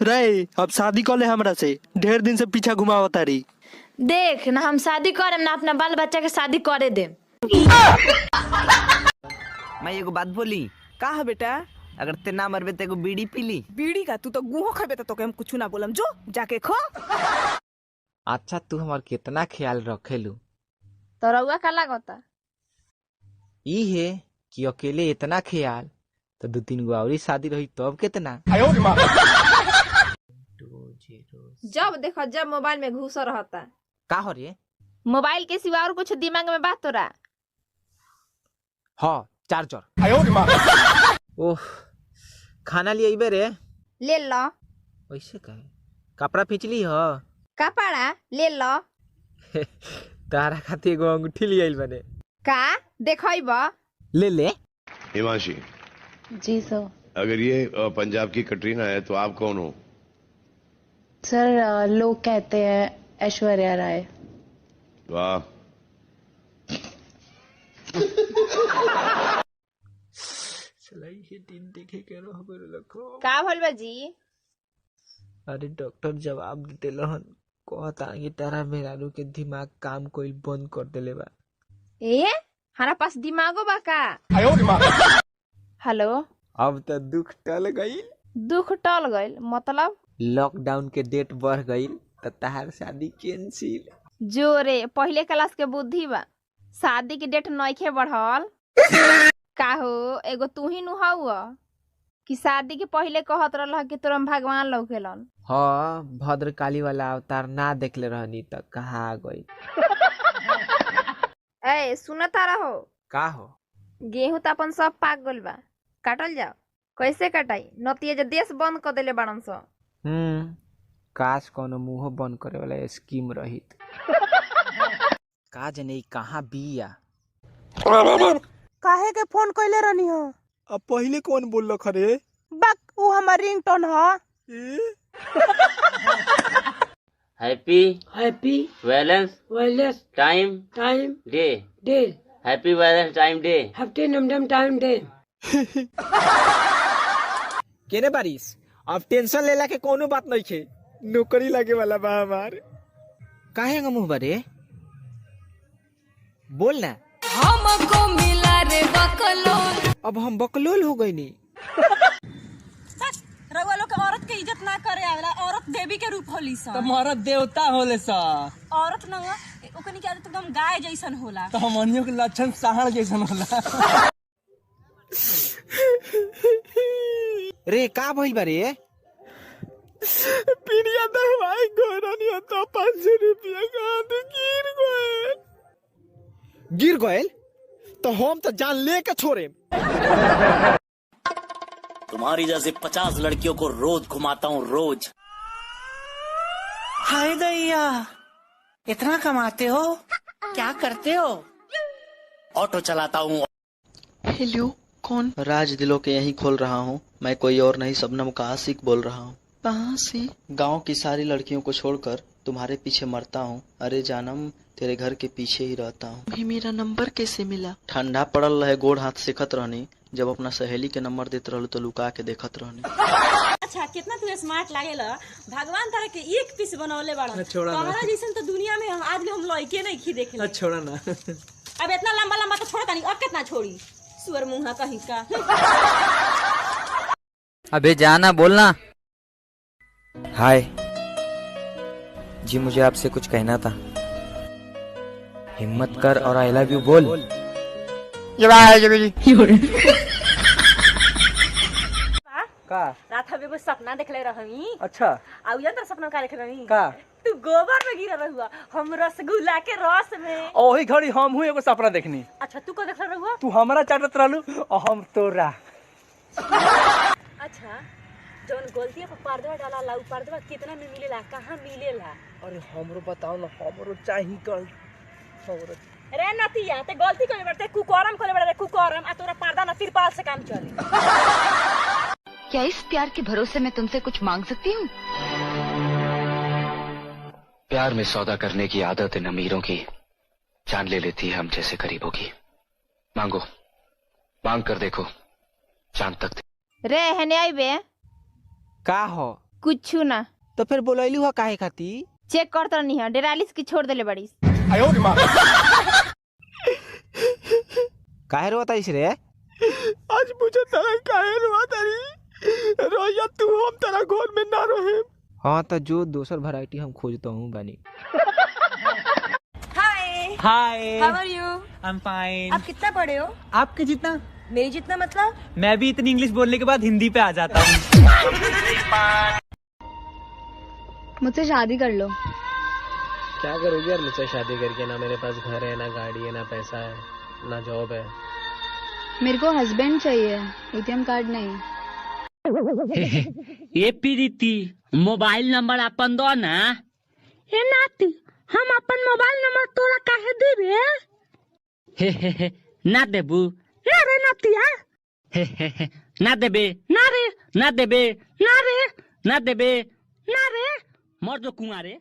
रे अब शादी कर ले हमरा से, ढेर दिन से पीछा घुमावा तारी। देख ना हम शादी करेम ना अपना बाल बच्चा के शादी करे दे। मैं एगो बात बोली। का है बेटा? अगर ते ना मरबे तो एगो बीड़ी पी ली। बीड़ी का? तू तो गुहो खाबे तो के हम कुछ ना बोलम। जो जाके खो। अच्छा तू हमार कितना ख्याल रखेलू। तो रउआ का लागता? ई है कि अकेले इतना ख्याल तो 2-3 गो और शादी रही तब कितना। जब देखो जब मोबाइल में घुस रहता। का हो रे? मोबाइल के सिवा और कुछ दिमाग में बात तो रहा? हाँ चार्जर। ओह खाना लिए अबे रे। ले लो। वैसे कहे कपड़ा खींचली हो? कपड़ा ले लो। तारा खातिर एगो अंगूठी ले आइल बने। का देखइबा? ले ले। हिमांशी जी सर। अगर ये पंजाब की कटरीना है तो आप कौन हो? सर लोग कहते हैं ऐश्वर्या राय। वाह। का भइल बा जी? अरे डॉक्टर जवाब देते लहन कहता कि तारा मेहरारू के दिमाग काम कोई बंद कर देले बा। ए हमारा पास दिमागो बा का? हेलो। अब तो दुख टल गई। दुख टल गइल मतलब? लॉकडाउन के डेट बढ़ गई तो तहार शादी कैंसिल। जोरे पहले क्लास के बुद्धि बा, शादी की डेट नइखे बढ़ल। का हो एगो तू ही नु हउआ कि शादी के पहले कहत रहल कि तोरा भगवान लौकेलन। हाँ भद्रकाली वाला अवतार ना देखले रहनी तो कहाँ आ गई। ए सुनता रहो। का हो? गेहूं तो अपन सब पाक गइल बा, काटल जाओ। कैसे कटाई? नतिया जे देश बंद कर देले बाड़न स। काश कोनो मुंह बंद करे वाला स्कीम रहित। का जने कहाँ बिया? काहे के फोन कइले रहनी हो? अब पहले कौन बोल रख रे? बक वो हमार रिंगटोन हो। Happy Valentine day happy Valentine day happy नमडम टाइम डे। केने बारिश अब टेंशन लेला के कोनो बात नहीं खे, नौकरी लगे वाला बा हमार। काहे मुंह बरे बोल ना। हमको मिला रे बकलोल। अब हम बकलोल हो गई नी। रउआ लोग के औरत के इज्जत ना करे आवेला। औरत देवी के रूप होली सा। तो मरद देवता होले सा। औरत ना ओकनी के आदत एकदम गाय जैसन होला। तो हमनियों के लक्षण साहड़ जैसन होला। रे का भइल बा रे? पीड़िया दवाई गोरनी तो 500 रुपया का तो गिर गए तो हम तो जान ले के छोड़े। तुम्हारी जैसे 50 लड़कियों को रोज घुमाता हूँ रोज। हाय दैया इतना कमाते हो? क्या करते हो? ऑटो चलाता हूँ। हेलो कौन? राज दिलों के यहीं खोल रहा हूँ। मैं कोई और नहीं शबनम का आशिक बोल रहा हूँ। कहाँ से? गांव की सारी लड़कियों को छोड़कर तुम्हारे पीछे मरता हूँ। अरे जानम तेरे घर के पीछे ही रहता हूँ। भी मेरा नंबर कैसे मिला? ठंडा पड़ल रहे गोड़ हाथ सेकत रहनी, जब अपना सहेली के नंबर देते रहलू तो लुका के देखत रहनी। अच्छा कितना तू स्मार्ट लागेला। भगवान तारा के एक पीस बनौले बाड़ा। तोहरा जैसन तो दुनिया में आज भी हम लइके नहीं खी देखे। छोड़ा ना। अब इतना लंबा लंबा तो छोड़ा नहीं, अब कितना छोड़ी? सुअर मुंहा कहीं का। अबे जाना बोलना। हाय जी, मुझे आपसे कुछ कहना था। हिम्मत कर और आई लव यू बोल। का रात में एगो सपना देखले रहनी। अच्छा आउया तर सपना का देख रहनी का? तू गोबर में गिरा रहुआ, हम रसगुल्ला के रस में। ओही घड़ी हम हुए एगो सपना देखनी। अच्छा तू को देखले रहुआ? तू हमरा चाटत रहलू और हम तोरा। अच्छा जौन गलती पर पर्दा डाला ला, उ पर्दा कितना में मिलेला, कहाँ मिलेला? अरे हमरो बताओ ना, हमरो चाहिए कर। रे नतिया ते गलती करे बड़ते कुकरम करे बड़े कुकरम आ तोरा पर्दा ना तिरपाल से काम चले। क्या इस प्यार के भरोसे मैं तुमसे कुछ मांग सकती हूँ? प्यार में सौदा करने की आदत इन अमीरों की जान ले लेती है हम जैसे गरीबों की। मांगो, मांग कर देखो, चांद तक। रे हने आइबे। का हो? कुछ ना। तो फिर बोलैलू हा काहे खाती? चेक करता नहीं है, डेरालिस की छोड़ देले बड़ी। काहे रोता इस रे? आज मुझे तरह काहे रोता री? रोया तू हम तेरा घर में ना रहे। हाँ तो जो दूसर वैरायटी हम खोजता हूँ बनी। Hi hi, how are you? I am fine. आप कितना पढ़े हो? आपके जितना? मेरी जितना मतलब? मैं भी इतनी इंग्लिश बोलने के बाद हिंदी पे आ जाता हूँ। मुझसे शादी कर लो। क्या करोगे यार मुझसे शादी करके? ना मेरे पास घर है, ना गाड़ी है, ना पैसा है, ना जॉब है। मेरे को हस्बैंड चाहिए, एटीएम कार्ड नहीं। ये प्रीति मोबाइल नंबर अपन दो ना। ए नाती, हम अपन मोबाइल नंबर तोरा काहे देबे? ना देबू? ना रे नातिया। ना देबे? ना रे, ना देबे? ना रे, ना देबे? ना रे। मर जो कुआं रे।